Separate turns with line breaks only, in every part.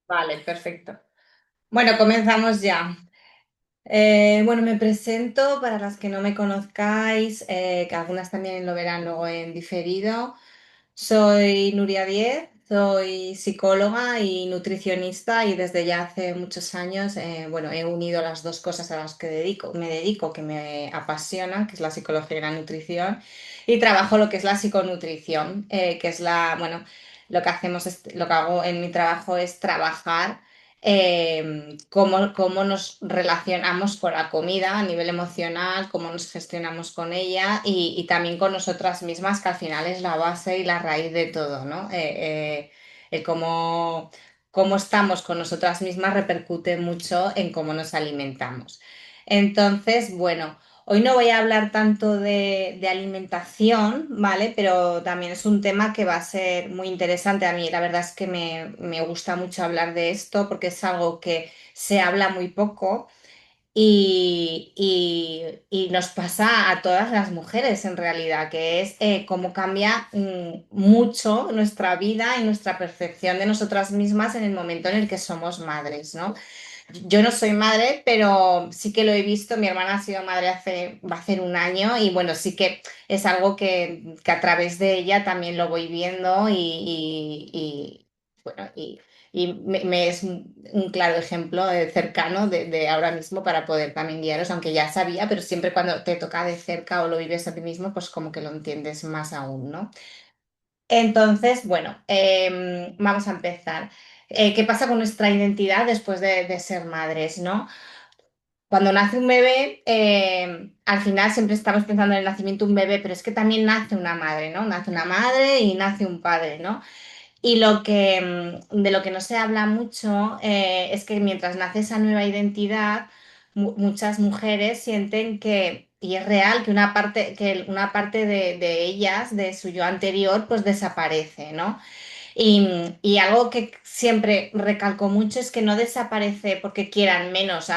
Vale, perfecto. Bueno, comenzamos ya. Bueno, me presento para las que no me conozcáis, que algunas también lo verán luego en diferido. Soy Nuria Diez, soy psicóloga y nutricionista y desde ya hace muchos años, bueno, he unido las dos cosas a las que me dedico, que me apasionan, que es la psicología y la nutrición, y trabajo lo que es la psiconutrición, que es bueno, lo que hago en mi trabajo es trabajar cómo nos relacionamos con la comida a nivel emocional, cómo nos gestionamos con ella y también con nosotras mismas, que al final es la base y la raíz de todo, ¿no? El cómo estamos con nosotras mismas repercute mucho en cómo nos alimentamos. Entonces, bueno. Hoy no voy a hablar tanto de alimentación, ¿vale? Pero también es un tema que va a ser muy interesante a mí. La verdad es que me gusta mucho hablar de esto porque es algo que se habla muy poco y nos pasa a todas las mujeres en realidad, que es cómo cambia mucho nuestra vida y nuestra percepción de nosotras mismas en el momento en el que somos madres, ¿no? Yo no soy madre, pero sí que lo he visto. Mi hermana ha sido madre va a hacer un año y bueno, sí que es algo que a través de ella también lo voy viendo bueno, me es un claro ejemplo cercano de ahora mismo para poder también guiaros, aunque ya sabía, pero siempre cuando te toca de cerca o lo vives a ti mismo, pues como que lo entiendes más aún, ¿no? Entonces, bueno, vamos a empezar. ¿Qué pasa con nuestra identidad después de ser madres, ¿no? Cuando nace un bebé, al final siempre estamos pensando en el nacimiento de un bebé, pero es que también nace una madre, ¿no? Nace una madre y nace un padre, ¿no? Y de lo que no se habla mucho es que mientras nace esa nueva identidad, muchas mujeres sienten y es real, que una parte de ellas, de su yo anterior, pues desaparece, ¿no? Y algo que siempre recalco mucho es que no desaparece porque quieran menos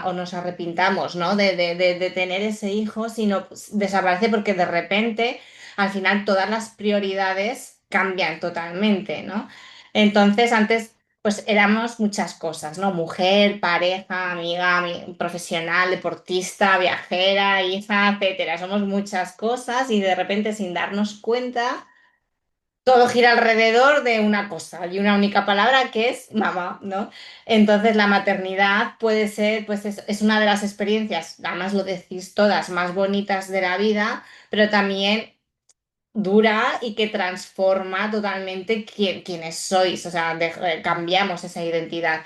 o nos arrepintamos, ¿no? de tener ese hijo, sino pues, desaparece porque de repente, al final, todas las prioridades cambian totalmente, ¿no? Entonces, antes, pues éramos muchas cosas, ¿no? Mujer, pareja, amiga, profesional, deportista, viajera, hija, etcétera. Somos muchas cosas y de repente, sin darnos cuenta todo gira alrededor de una cosa y una única palabra que es mamá, ¿no? Entonces la maternidad puede ser, pues es una de las experiencias, además lo decís todas, más bonitas de la vida, pero también dura y que transforma totalmente quiénes sois, o sea, cambiamos esa identidad.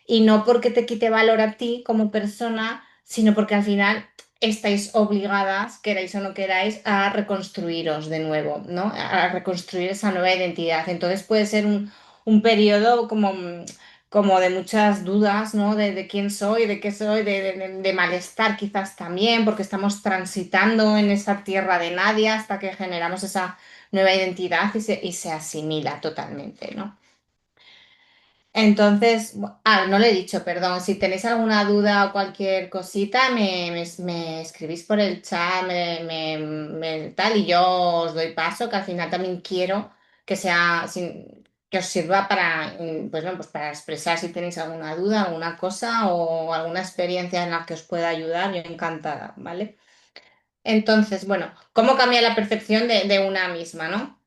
Y no porque te quite valor a ti como persona, sino porque al final estáis obligadas, queráis o no queráis, a reconstruiros de nuevo, ¿no? A reconstruir esa nueva identidad. Entonces puede ser un periodo como de muchas dudas, ¿no? De quién soy, de qué soy, de malestar quizás también, porque estamos transitando en esa tierra de nadie hasta que generamos esa nueva identidad y se asimila totalmente, ¿no? Entonces, no le he dicho, perdón, si tenéis alguna duda o cualquier cosita, me escribís por el chat, tal, y yo os doy paso, que al final también quiero que que os sirva para, pues, no, pues para expresar si tenéis alguna duda, alguna cosa o alguna experiencia en la que os pueda ayudar, yo encantada, ¿vale? Entonces, bueno, ¿cómo cambia la percepción de una misma, ¿no?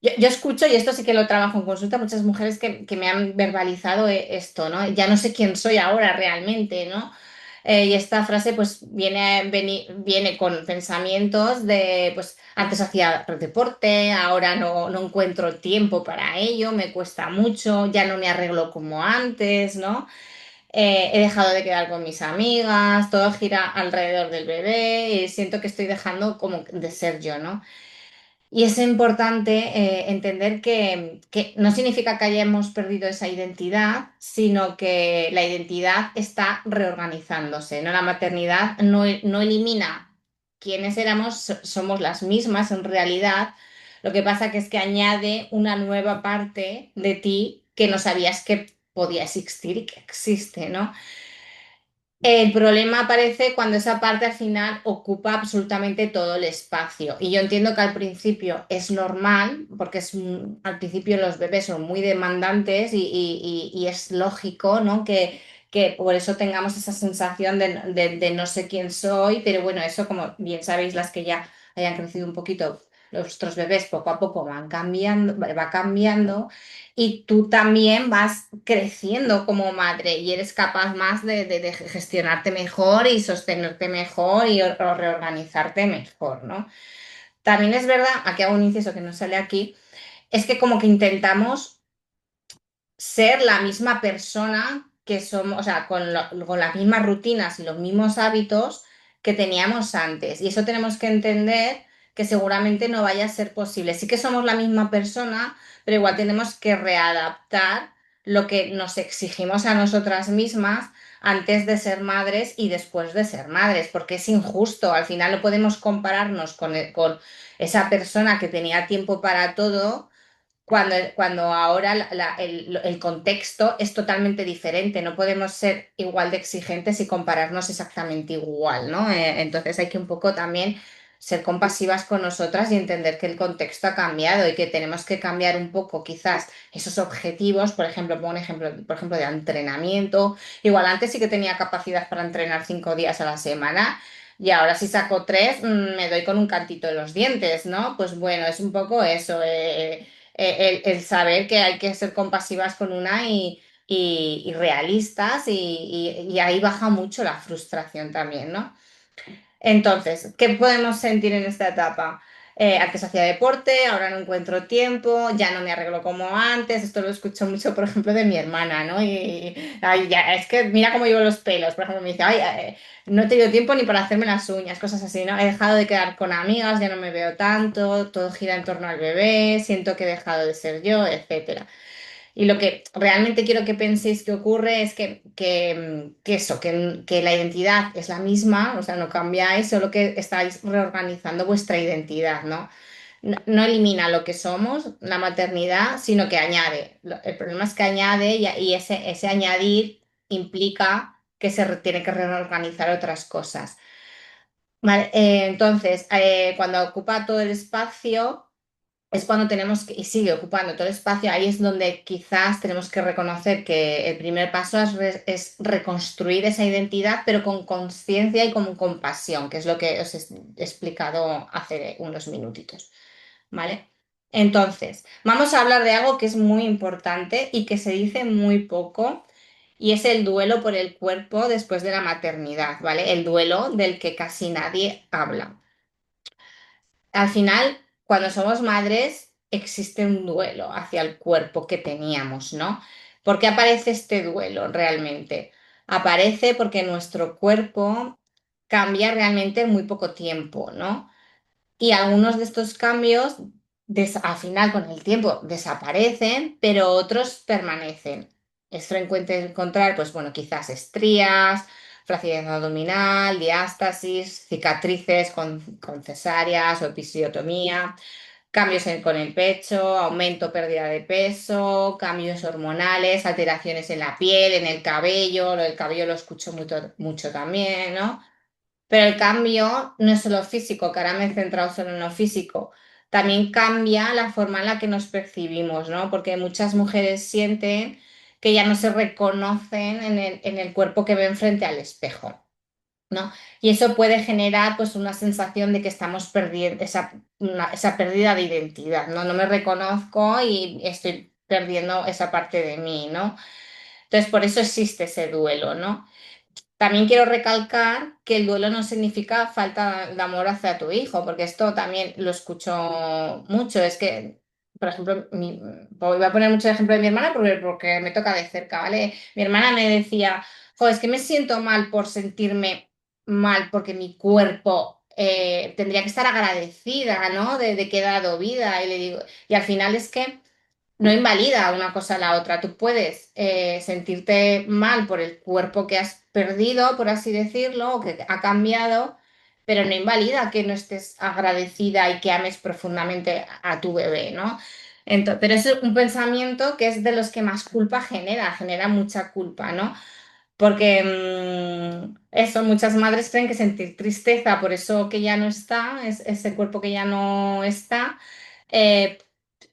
Yo escucho, y esto sí que lo trabajo en consulta, muchas mujeres que me han verbalizado esto, ¿no? Ya no sé quién soy ahora realmente, ¿no? Y esta frase pues viene con pensamientos pues antes hacía deporte, ahora no encuentro tiempo para ello, me cuesta mucho, ya no me arreglo como antes, ¿no? He dejado de quedar con mis amigas, todo gira alrededor del bebé y siento que estoy dejando como de ser yo, ¿no? Y es importante entender que no significa que hayamos perdido esa identidad, sino que la identidad está reorganizándose, ¿no? La maternidad no elimina quiénes éramos, somos las mismas en realidad. Lo que pasa que es que añade una nueva parte de ti que no sabías que podía existir y que existe, ¿no? El problema aparece cuando esa parte al final ocupa absolutamente todo el espacio. Y yo entiendo que al principio es normal, porque al principio los bebés son muy demandantes y es lógico, ¿no? Que por eso tengamos esa sensación de no sé quién soy, pero bueno, eso como bien sabéis, las que ya hayan crecido un poquito, nuestros bebés poco a poco van cambiando, va cambiando. Y tú también vas creciendo como madre y eres capaz más de gestionarte mejor y sostenerte mejor y o reorganizarte mejor, ¿no? También es verdad, aquí hago un inciso que no sale aquí, es que como que intentamos ser la misma persona que somos, o sea, con las mismas rutinas y los mismos hábitos que teníamos antes. Y eso tenemos que entender que seguramente no vaya a ser posible. Sí que somos la misma persona, pero igual tenemos que readaptar lo que nos exigimos a nosotras mismas antes de ser madres y después de ser madres, porque es injusto. Al final no podemos compararnos con esa persona que tenía tiempo para todo cuando ahora el contexto es totalmente diferente, no podemos ser igual de exigentes y compararnos exactamente igual, ¿no? Entonces hay que un poco también ser compasivas con nosotras y entender que el contexto ha cambiado y que tenemos que cambiar un poco quizás esos objetivos, por ejemplo, pongo un ejemplo, por ejemplo, de entrenamiento, igual antes sí que tenía capacidad para entrenar 5 días a la semana. Y ahora si saco tres, me doy con un cantito de los dientes, ¿no? Pues bueno, es un poco eso. El saber que hay que ser compasivas con una y realistas y ahí baja mucho la frustración también, ¿no? Entonces, ¿qué podemos sentir en esta etapa? Antes hacía deporte, ahora no encuentro tiempo, ya no me arreglo como antes. Esto lo escucho mucho, por ejemplo, de mi hermana, ¿no? Ay, ya, es que mira cómo llevo los pelos. Por ejemplo, me dice, ay, no he tenido tiempo ni para hacerme las uñas, cosas así, ¿no? He dejado de quedar con amigas, ya no me veo tanto, todo gira en torno al bebé, siento que he dejado de ser yo, etcétera. Y lo que realmente quiero que penséis que ocurre es que eso, que la identidad es la misma, o sea, no cambiáis, solo que estáis reorganizando vuestra identidad, ¿no? No, no elimina lo que somos, la maternidad, sino que añade. El problema es que añade y ese añadir implica que tiene que reorganizar otras cosas. Vale, entonces, cuando ocupa todo el espacio es cuando tenemos que, y sigue ocupando todo el espacio, ahí es donde quizás tenemos que reconocer que el primer paso es reconstruir esa identidad, pero con conciencia y con compasión, que es lo que os he explicado hace unos minutitos, ¿vale? Entonces, vamos a hablar de algo que es muy importante y que se dice muy poco, y es el duelo por el cuerpo después de la maternidad, ¿vale? El duelo del que casi nadie habla. Al final, cuando somos madres, existe un duelo hacia el cuerpo que teníamos, ¿no? ¿Por qué aparece este duelo realmente? Aparece porque nuestro cuerpo cambia realmente en muy poco tiempo, ¿no? Y algunos de estos cambios, al final, con el tiempo, desaparecen, pero otros permanecen. Es frecuente encontrar, pues bueno, quizás estrías, flacidez abdominal, diástasis, cicatrices con cesáreas o episiotomía, cambios con el pecho, aumento, pérdida de peso, cambios hormonales, alteraciones en la piel, en el cabello. Lo del cabello lo escucho mucho, mucho también, ¿no? Pero el cambio no es solo físico, que ahora me he centrado solo en lo físico, también cambia la forma en la que nos percibimos, ¿no? Porque muchas mujeres sienten que ya no se reconocen en el cuerpo que ven frente al espejo, ¿no? Y eso puede generar pues una sensación de que estamos perdiendo esa pérdida de identidad, ¿no? No me reconozco y estoy perdiendo esa parte de mí, ¿no? Entonces, por eso existe ese duelo, ¿no? También quiero recalcar que el duelo no significa falta de amor hacia tu hijo, porque esto también lo escucho mucho. Es que, por ejemplo, voy a poner mucho ejemplo de mi hermana porque me toca de cerca, ¿vale? Mi hermana me decía, jo, es que me siento mal por sentirme mal porque mi cuerpo tendría que estar agradecida, ¿no? De que he dado vida. Y le digo, y al final es que no invalida una cosa a la otra. Tú puedes sentirte mal por el cuerpo que has perdido, por así decirlo, o que ha cambiado, pero no invalida que no estés agradecida y que ames profundamente a tu bebé, ¿no? Pero es un pensamiento que es de los que más culpa genera mucha culpa, ¿no? Porque eso, muchas madres creen que sentir tristeza por eso que ya no está, ese cuerpo que ya no está, eh,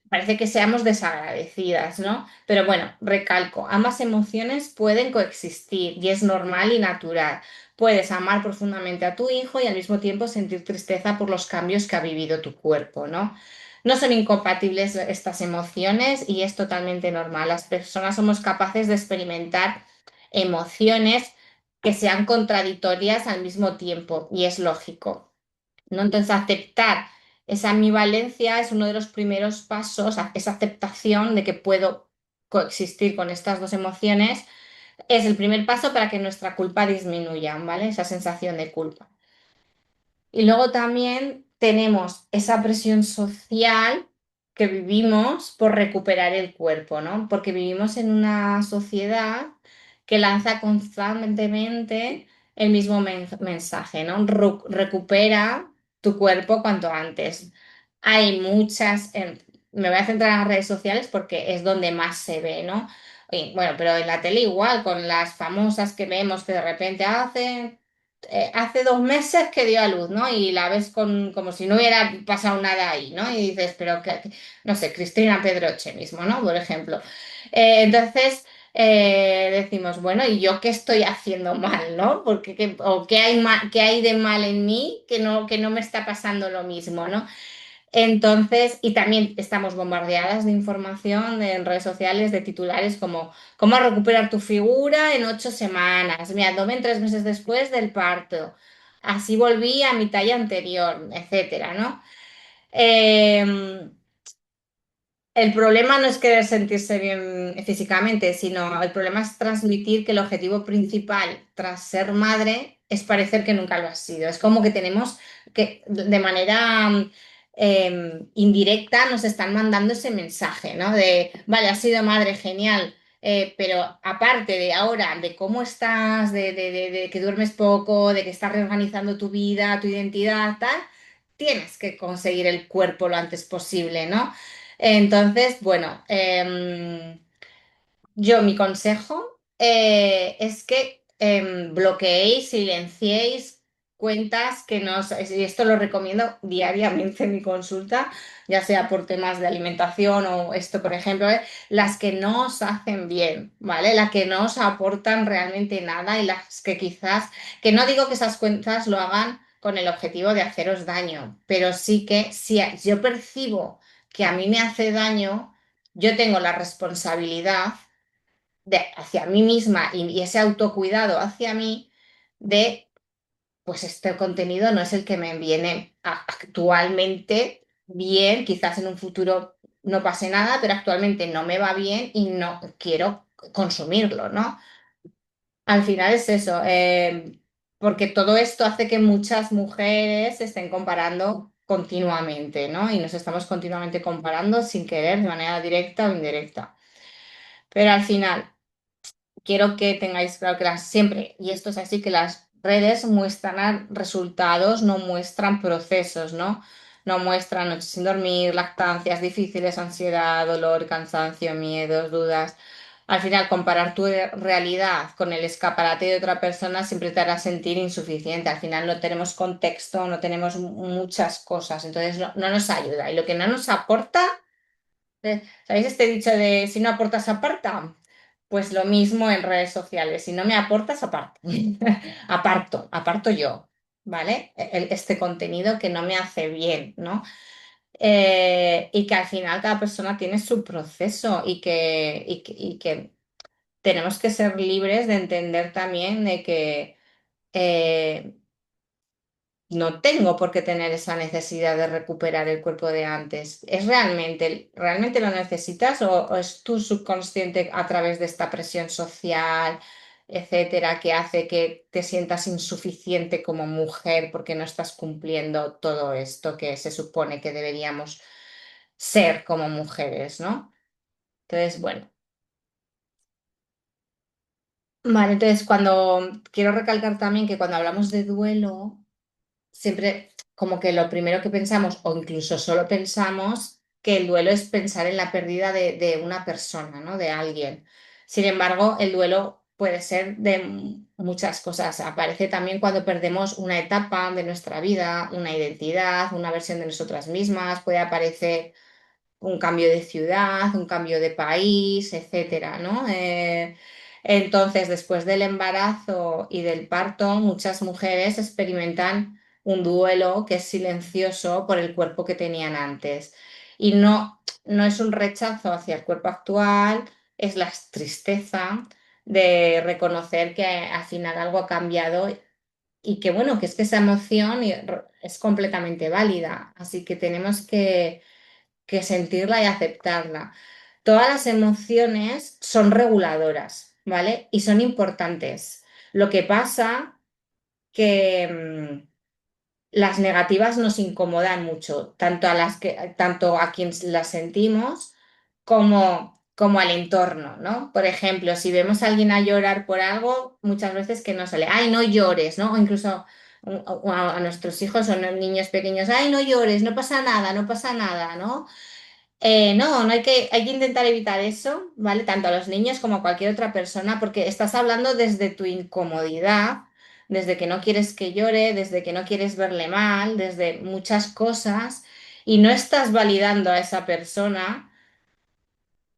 parece que seamos desagradecidas, ¿no? Pero bueno, recalco, ambas emociones pueden coexistir y es normal y natural. Puedes amar profundamente a tu hijo y al mismo tiempo sentir tristeza por los cambios que ha vivido tu cuerpo, ¿no? No son incompatibles estas emociones y es totalmente normal. Las personas somos capaces de experimentar emociones que sean contradictorias al mismo tiempo y es lógico, ¿no? Entonces, aceptar esa ambivalencia es uno de los primeros pasos, esa aceptación de que puedo coexistir con estas dos emociones, es el primer paso para que nuestra culpa disminuya, ¿vale? Esa sensación de culpa. Y luego también tenemos esa presión social que vivimos por recuperar el cuerpo, ¿no? Porque vivimos en una sociedad que lanza constantemente el mismo mensaje, ¿no? Recupera tu cuerpo cuanto antes. Hay muchas, me voy a centrar en las redes sociales porque es donde más se ve, ¿no? Y, bueno, pero en la tele igual, con las famosas que vemos que de repente hacen hace 2 meses que dio a luz, ¿no? Y la ves como si no hubiera pasado nada ahí, ¿no? Y dices, pero no sé, Cristina Pedroche mismo, ¿no? Por ejemplo. Entonces decimos, bueno, ¿y yo qué estoy haciendo mal, ¿no? Porque, o qué hay de mal en mí que no me está pasando lo mismo, ¿no? Entonces, y también estamos bombardeadas de información en redes sociales, de titulares como cómo recuperar tu figura en 8 semanas, mi abdomen 3 meses después del parto, así volví a mi talla anterior, etcétera, ¿no? Eh, el problema no es querer sentirse bien físicamente, sino el problema es transmitir que el objetivo principal tras ser madre es parecer que nunca lo has sido. Es como que tenemos que, de manera indirecta, nos están mandando ese mensaje, ¿no? De, vale, has sido madre, genial, pero aparte de ahora, de cómo estás, de que duermes poco, de que estás reorganizando tu vida, tu identidad, tal, tienes que conseguir el cuerpo lo antes posible, ¿no? Entonces, bueno, yo mi consejo es que bloqueéis, silenciéis cuentas que no, y esto lo recomiendo diariamente en mi consulta, ya sea por temas de alimentación o esto, por ejemplo, las que no os hacen bien, ¿vale? Las que no os aportan realmente nada y las que quizás, que no digo que esas cuentas lo hagan con el objetivo de haceros daño, pero sí que si yo percibo que a mí me hace daño, yo tengo la responsabilidad hacia mí misma y ese autocuidado hacia mí de, pues este contenido no es el que me viene actualmente bien, quizás en un futuro no pase nada, pero actualmente no me va bien y no quiero consumirlo, ¿no? Al final es eso, porque todo esto hace que muchas mujeres se estén comparando continuamente, ¿no? Y nos estamos continuamente comparando sin querer, de manera directa o indirecta. Pero al final, quiero que tengáis claro que siempre, y esto es así, que las redes muestran resultados, no muestran procesos, ¿no? No muestran noches sin dormir, lactancias difíciles, ansiedad, dolor, cansancio, miedos, dudas. Al final, comparar tu realidad con el escaparate de otra persona siempre te hará sentir insuficiente. Al final no tenemos contexto, no tenemos muchas cosas, entonces no nos ayuda. Y lo que no nos aporta, ¿sabéis este dicho de si no aportas, aparta? Pues lo mismo en redes sociales. Si no me aportas, aparto. Aparto yo, ¿vale? Este contenido que no me hace bien, ¿no? Y que al final cada persona tiene su proceso y que tenemos que ser libres de entender también de que no tengo por qué tener esa necesidad de recuperar el cuerpo de antes. ¿Es realmente lo necesitas o es tu subconsciente a través de esta presión social, etcétera, que hace que te sientas insuficiente como mujer porque no estás cumpliendo todo esto que se supone que deberíamos ser como mujeres, ¿no? Entonces, bueno. Vale, entonces cuando quiero recalcar también que cuando hablamos de duelo, siempre como que lo primero que pensamos, o incluso solo pensamos, que el duelo es pensar en la pérdida de una persona, ¿no? De alguien. Sin embargo, el duelo puede ser de muchas cosas. Aparece también cuando perdemos una etapa de nuestra vida, una identidad, una versión de nosotras mismas. Puede aparecer un cambio de ciudad, un cambio de país, etcétera, ¿no? Entonces, después del embarazo y del parto, muchas mujeres experimentan un duelo que es silencioso por el cuerpo que tenían antes. Y no es un rechazo hacia el cuerpo actual, es la tristeza de reconocer que al final algo ha cambiado y que bueno, que es que esa emoción es completamente válida. Así que tenemos que sentirla y aceptarla. Todas las emociones son reguladoras, ¿vale? Y son importantes. Lo que pasa que las negativas nos incomodan mucho, tanto a quien las sentimos como al entorno, ¿no? Por ejemplo, si vemos a alguien a llorar por algo, muchas veces que no sale, ay, no llores, ¿no? O incluso a nuestros hijos o niños pequeños, ay, no llores, no pasa nada, no pasa nada, ¿no? No, hay que intentar evitar eso, ¿vale? Tanto a los niños como a cualquier otra persona, porque estás hablando desde tu incomodidad, desde que no quieres que llore, desde que no quieres verle mal, desde muchas cosas, y no estás validando a esa persona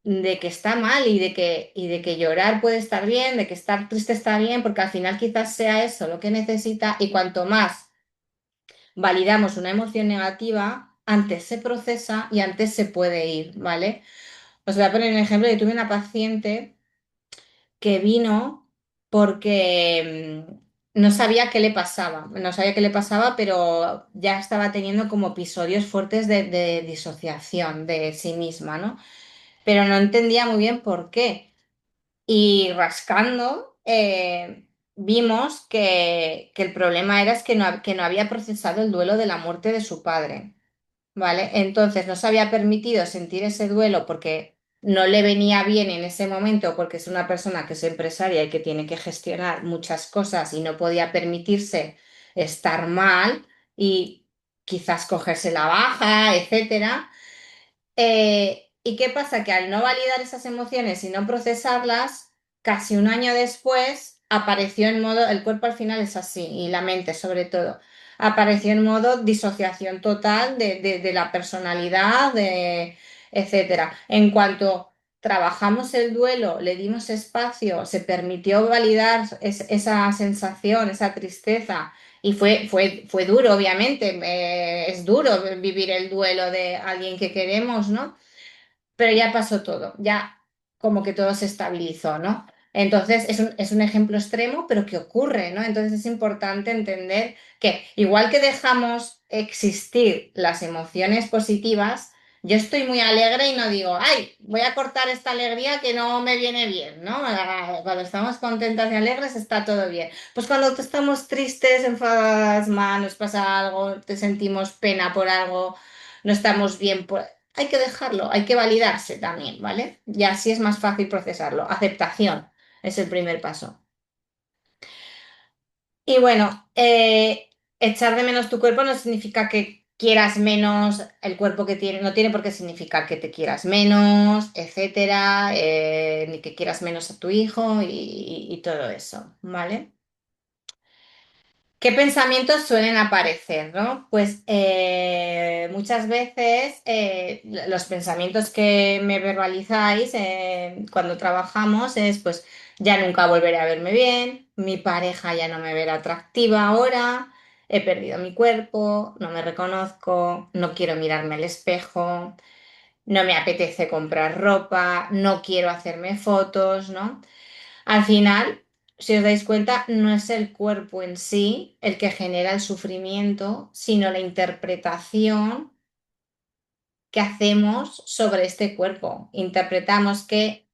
de que está mal y de que llorar puede estar bien, de que estar triste está bien, porque al final quizás sea eso lo que necesita, y cuanto más validamos una emoción negativa, antes se procesa y antes se puede ir, ¿vale? Os voy a poner un ejemplo. Yo tuve una paciente que vino porque no sabía qué le pasaba. No sabía qué le pasaba, pero ya estaba teniendo como episodios fuertes de disociación de sí misma, ¿no? Pero no entendía muy bien por qué. Y rascando, vimos que el problema era es que no había procesado el duelo de la muerte de su padre. ¿Vale? Entonces no se había permitido sentir ese duelo porque no le venía bien en ese momento, porque es una persona que es empresaria y que tiene que gestionar muchas cosas y no podía permitirse estar mal y quizás cogerse la baja, etcétera. ¿Y qué pasa? Que al no validar esas emociones y no procesarlas, casi un año después apareció en modo, el cuerpo al final es así, y la mente sobre todo, apareció en modo disociación total de la personalidad, etcétera. En cuanto trabajamos el duelo, le dimos espacio, se permitió validar esa sensación, esa tristeza. Y fue duro, obviamente, es duro vivir el duelo de alguien que queremos, ¿no? Pero ya pasó todo, ya como que todo se estabilizó, ¿no? Entonces es un ejemplo extremo, pero que ocurre, ¿no? Entonces es importante entender que igual que dejamos existir las emociones positivas, yo estoy muy alegre y no digo, ay, voy a cortar esta alegría que no me viene bien, ¿no? Cuando estamos contentas y alegres está todo bien. Pues cuando estamos tristes, enfadadas, mal, nos pasa algo, te sentimos pena por algo, no estamos bien, hay que dejarlo, hay que validarse también, ¿vale? Y así es más fácil procesarlo. Aceptación es el primer paso. Y bueno, echar de menos tu cuerpo no significa que quieras menos el cuerpo que tiene, no tiene por qué significar que te quieras menos, etcétera, ni que quieras menos a tu hijo y todo eso, ¿vale? ¿Qué pensamientos suelen aparecer, no? Pues muchas veces los pensamientos que me verbalizáis cuando trabajamos es, pues, ya nunca volveré a verme bien, mi pareja ya no me verá atractiva ahora, he perdido mi cuerpo, no me reconozco, no quiero mirarme al espejo, no me apetece comprar ropa, no quiero hacerme fotos, ¿no? Al final, si os dais cuenta, no es el cuerpo en sí el que genera el sufrimiento, sino la interpretación que hacemos sobre este cuerpo. Interpretamos que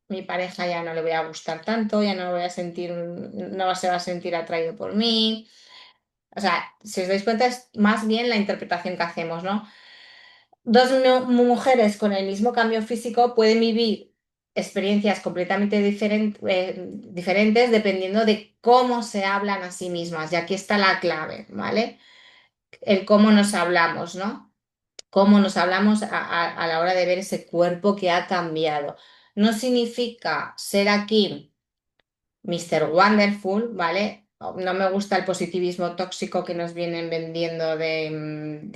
mi pareja ya no le voy a gustar tanto, ya no lo voy a sentir, no se va a sentir atraído por mí. O sea, si os dais cuenta, es más bien la interpretación que hacemos, ¿no? Dos mujeres con el mismo cambio físico pueden vivir experiencias completamente diferentes dependiendo de cómo se hablan a sí mismas. Y aquí está la clave, ¿vale? El cómo nos hablamos, ¿no? Cómo nos hablamos a la hora de ver ese cuerpo que ha cambiado. No significa ser aquí Mr. Wonderful, ¿vale? No me gusta el positivismo tóxico que nos vienen vendiendo de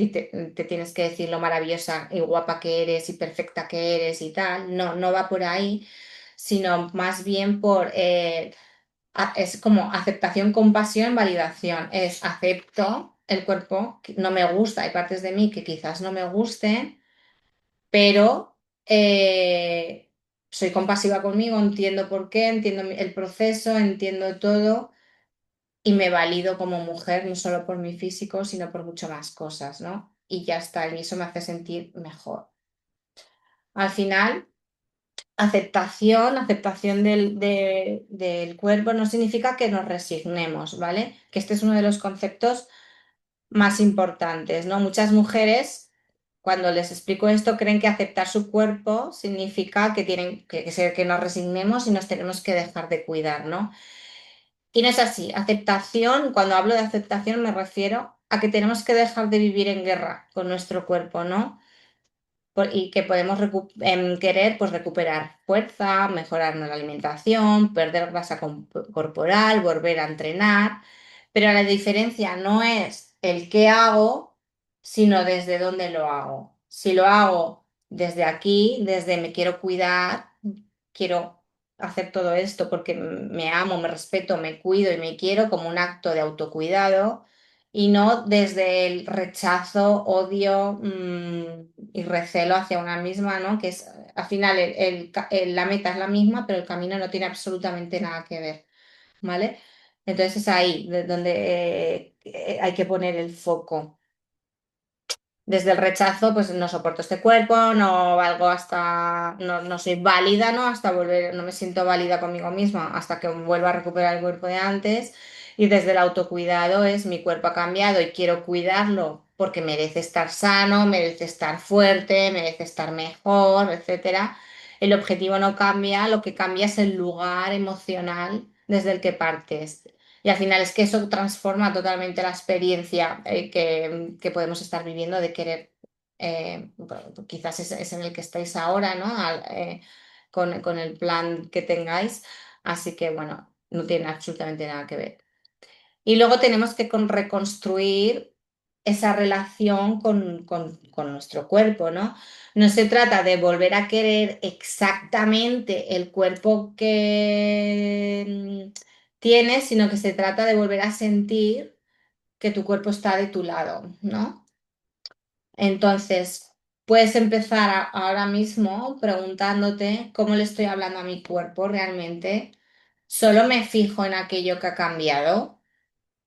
te tienes que decir lo maravillosa y guapa que eres y perfecta que eres y tal. No, no va por ahí, sino más bien por es como aceptación, compasión, validación. Es acepto el cuerpo, que no me gusta, hay partes de mí que quizás no me gusten, pero soy compasiva conmigo, entiendo por qué, entiendo el proceso, entiendo todo y me valido como mujer, no solo por mi físico, sino por mucho más cosas, ¿no? Y ya está, y eso me hace sentir mejor. Al final, aceptación del cuerpo no significa que nos resignemos, ¿vale? Que este es uno de los conceptos más importantes, ¿no? Muchas mujeres, cuando les explico esto, creen que aceptar su cuerpo significa que tienen que nos resignemos y nos tenemos que dejar de cuidar, ¿no? Y no es así. Aceptación, cuando hablo de aceptación me refiero a que tenemos que dejar de vivir en guerra con nuestro cuerpo, ¿no? Y que podemos querer pues, recuperar fuerza, mejorar la alimentación, perder grasa corporal, volver a entrenar, pero la diferencia no es el qué hago, sino desde dónde lo hago. Si lo hago desde aquí, desde me quiero cuidar, quiero hacer todo esto porque me amo, me respeto, me cuido y me quiero como un acto de autocuidado y no desde el rechazo, odio, y recelo hacia una misma, ¿no? Que es, al final, la meta es la misma, pero el camino no tiene absolutamente nada que ver, ¿vale? Entonces es ahí donde hay que poner el foco. Desde el rechazo, pues no soporto este cuerpo, no valgo hasta, no, no soy válida, ¿no? Hasta volver, no me siento válida conmigo misma, hasta que vuelva a recuperar el cuerpo de antes. Y desde el autocuidado es mi cuerpo ha cambiado y quiero cuidarlo porque merece estar sano, merece estar fuerte, merece estar mejor, etcétera. El objetivo no cambia, lo que cambia es el lugar emocional desde el que partes. Y al final es que eso transforma totalmente la experiencia que podemos estar viviendo de querer, bueno, quizás es en el que estáis ahora, ¿no? Con el plan que tengáis. Así que, bueno, no tiene absolutamente nada que ver. Y luego tenemos que reconstruir esa relación con nuestro cuerpo, ¿no? No se trata de volver a querer exactamente el cuerpo que tienes, sino que se trata de volver a sentir que tu cuerpo está de tu lado, ¿no? Entonces, puedes empezar ahora mismo preguntándote cómo le estoy hablando a mi cuerpo realmente. ¿Solo me fijo en aquello que ha cambiado?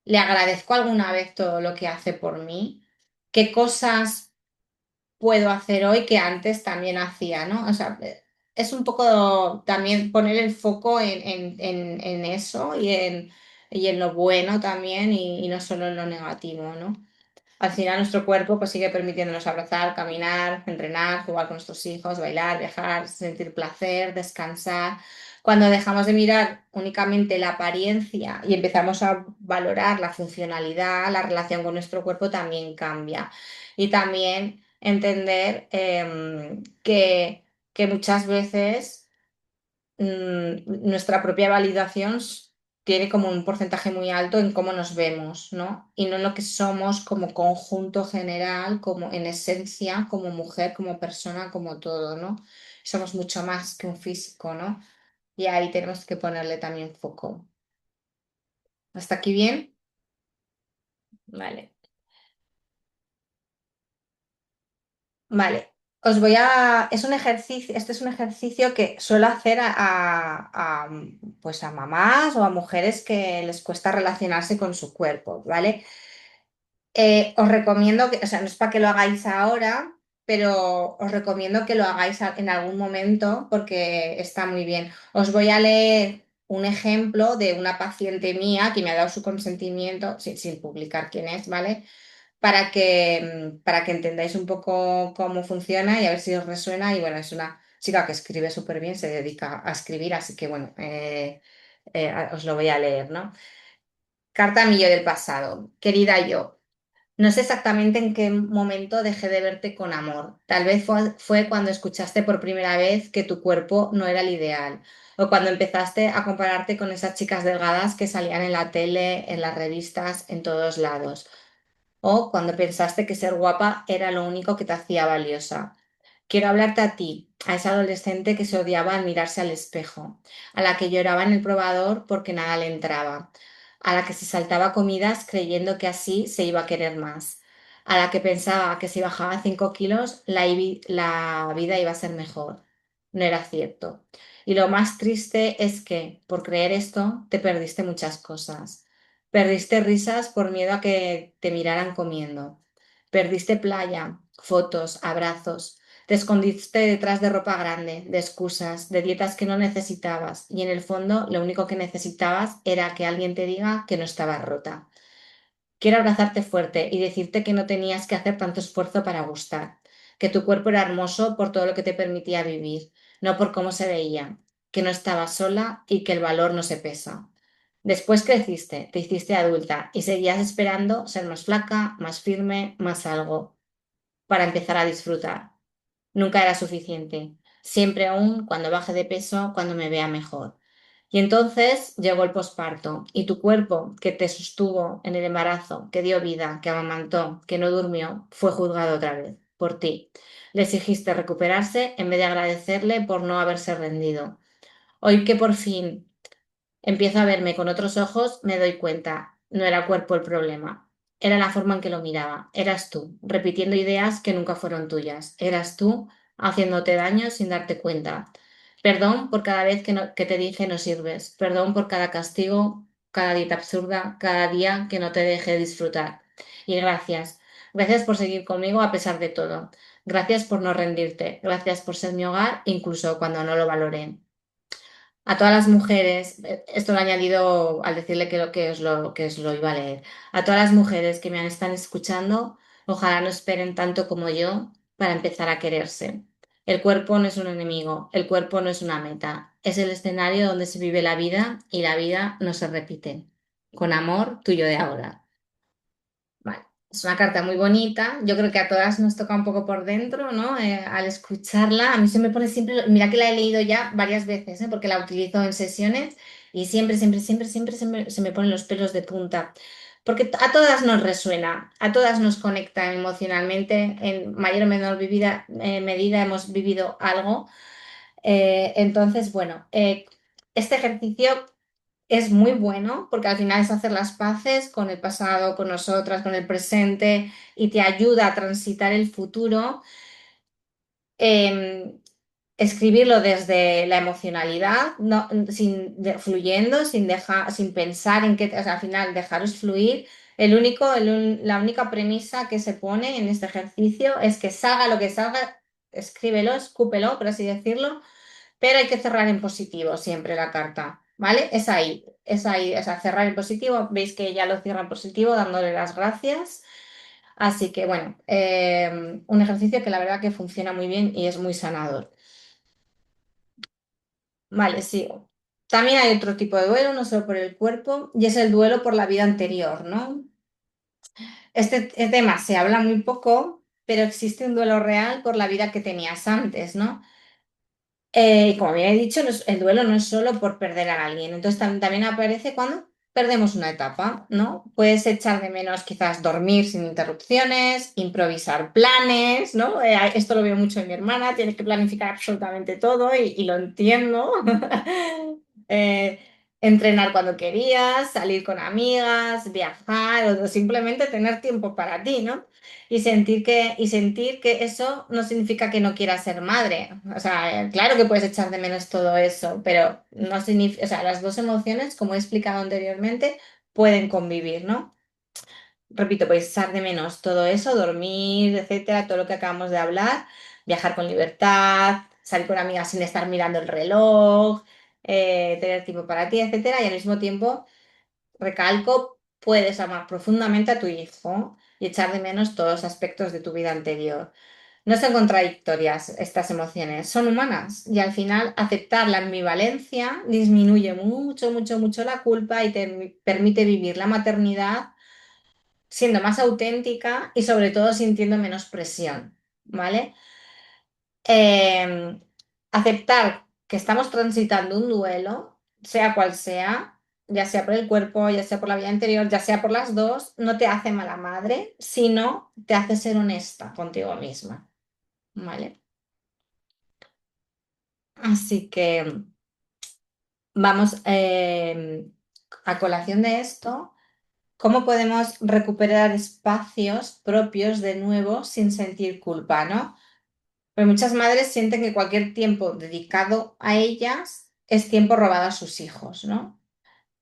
¿Le agradezco alguna vez todo lo que hace por mí? ¿Qué cosas puedo hacer hoy que antes también hacía, ¿no? O sea, es un poco también poner el foco en eso y en lo bueno también y no solo en lo negativo, ¿no? Al final nuestro cuerpo pues sigue permitiéndonos abrazar, caminar, entrenar, jugar con nuestros hijos, bailar, viajar, sentir placer, descansar. Cuando dejamos de mirar únicamente la apariencia y empezamos a valorar la funcionalidad, la relación con nuestro cuerpo también cambia. Y también entender que muchas veces nuestra propia validación tiene como un porcentaje muy alto en cómo nos vemos, ¿no? Y no en lo que somos como conjunto general, como en esencia, como mujer, como persona, como todo, ¿no? Somos mucho más que un físico, ¿no? Y ahí tenemos que ponerle también foco. ¿Hasta aquí bien? Vale. Vale. Os voy a. Es un ejercicio, este es un ejercicio que suelo hacer pues a mamás o a mujeres que les cuesta relacionarse con su cuerpo, ¿vale? Os recomiendo que, o sea, no es para que lo hagáis ahora, pero os recomiendo que lo hagáis en algún momento porque está muy bien. Os voy a leer un ejemplo de una paciente mía que me ha dado su consentimiento, sin publicar quién es, ¿vale? Para que entendáis un poco cómo funciona y a ver si os resuena. Y bueno, es una chica que escribe súper bien, se dedica a escribir, así que bueno, os lo voy a leer, ¿no? Carta a mi yo del pasado. Querida yo. No sé exactamente en qué momento dejé de verte con amor. Tal vez fue cuando escuchaste por primera vez que tu cuerpo no era el ideal, o cuando empezaste a compararte con esas chicas delgadas que salían en la tele, en las revistas, en todos lados, o cuando pensaste que ser guapa era lo único que te hacía valiosa. Quiero hablarte a ti, a esa adolescente que se odiaba al mirarse al espejo, a la que lloraba en el probador porque nada le entraba, a la que se saltaba comidas creyendo que así se iba a querer más, a la que pensaba que si bajaba 5 kilos la vida iba a ser mejor. No era cierto. Y lo más triste es que, por creer esto, te perdiste muchas cosas. Perdiste risas por miedo a que te miraran comiendo. Perdiste playa, fotos, abrazos. Te escondiste detrás de ropa grande, de excusas, de dietas que no necesitabas y en el fondo lo único que necesitabas era que alguien te diga que no estabas rota. Quiero abrazarte fuerte y decirte que no tenías que hacer tanto esfuerzo para gustar, que tu cuerpo era hermoso por todo lo que te permitía vivir, no por cómo se veía, que no estabas sola y que el valor no se pesa. Después creciste, te hiciste adulta y seguías esperando ser más flaca, más firme, más algo, para empezar a disfrutar. Nunca era suficiente. Siempre aún cuando baje de peso, cuando me vea mejor. Y entonces llegó el posparto y tu cuerpo, que te sostuvo en el embarazo, que dio vida, que amamantó, que no durmió, fue juzgado otra vez por ti. Le exigiste recuperarse en vez de agradecerle por no haberse rendido. Hoy que por fin empiezo a verme con otros ojos, me doy cuenta, no era el cuerpo el problema, era la forma en que lo miraba, eras tú, repitiendo ideas que nunca fueron tuyas, eras tú haciéndote daño sin darte cuenta. Perdón por cada vez que te dije no sirves, perdón por cada castigo, cada dieta absurda, cada día que no te dejé disfrutar. Y gracias, gracias por seguir conmigo a pesar de todo. Gracias por no rendirte, gracias por ser mi hogar incluso cuando no lo valoré. A todas las mujeres, esto lo he añadido al decirle que lo que es lo iba a leer. A todas las mujeres que me están escuchando, ojalá no esperen tanto como yo para empezar a quererse. El cuerpo no es un enemigo, el cuerpo no es una meta, es el escenario donde se vive la vida y la vida no se repite. Con amor, tuyo de ahora. Vale. Es una carta muy bonita. Yo creo que a todas nos toca un poco por dentro, ¿no? Al escucharla, a mí se me pone siempre, mira que la he leído ya varias veces, ¿eh? Porque la utilizo en sesiones y siempre se me ponen los pelos de punta. Porque a todas nos resuena, a todas nos conecta emocionalmente, en mayor o menor medida hemos vivido algo. Entonces, bueno, este ejercicio es muy bueno porque al final es hacer las paces con el pasado, con nosotras, con el presente y te ayuda a transitar el futuro. eh, Escribirlo desde la emocionalidad, no, fluyendo, sin pensar en qué, o sea, al final dejaros fluir. La única premisa que se pone en este ejercicio es que salga lo que salga, escríbelo, escúpelo, por así decirlo, pero hay que cerrar en positivo siempre la carta, ¿vale? Es ahí, o sea, cerrar en positivo. Veis que ella lo cierra en positivo dándole las gracias. Así que bueno, un ejercicio que la verdad que funciona muy bien y es muy sanador. Vale, sigo. También hay otro tipo de duelo, no solo por el cuerpo, y es el duelo por la vida anterior, ¿no? Este tema se habla muy poco, pero existe un duelo real por la vida que tenías antes, ¿no? Y como bien he dicho, el duelo no es solo por perder a alguien, entonces también aparece cuando perdemos una etapa, ¿no? Puedes echar de menos quizás dormir sin interrupciones, improvisar planes, ¿no? Esto lo veo mucho en mi hermana, tiene que planificar absolutamente todo y lo entiendo. Eh, Entrenar cuando querías, salir con amigas, viajar o simplemente tener tiempo para ti, ¿no? Y sentir que eso no significa que no quieras ser madre. O sea, claro que puedes echar de menos todo eso, pero no significa, o sea, las dos emociones, como he explicado anteriormente, pueden convivir, ¿no? Repito, puedes echar de menos todo eso, dormir, etcétera, todo lo que acabamos de hablar, viajar con libertad, salir con amigas sin estar mirando el reloj, tener tiempo para ti, etcétera, y al mismo tiempo recalco, puedes amar profundamente a tu hijo y echar de menos todos los aspectos de tu vida anterior. No son contradictorias estas emociones, son humanas y al final aceptar la ambivalencia disminuye mucho la culpa y te permite vivir la maternidad siendo más auténtica y sobre todo sintiendo menos presión, ¿vale? Eh, Aceptar que estamos transitando un duelo, sea cual sea, ya sea por el cuerpo, ya sea por la vida anterior, ya sea por las dos, no te hace mala madre, sino te hace ser honesta contigo misma, ¿vale? Así que vamos a colación de esto. ¿Cómo podemos recuperar espacios propios de nuevo sin sentir culpa, ¿no? Pues muchas madres sienten que cualquier tiempo dedicado a ellas es tiempo robado a sus hijos, ¿no?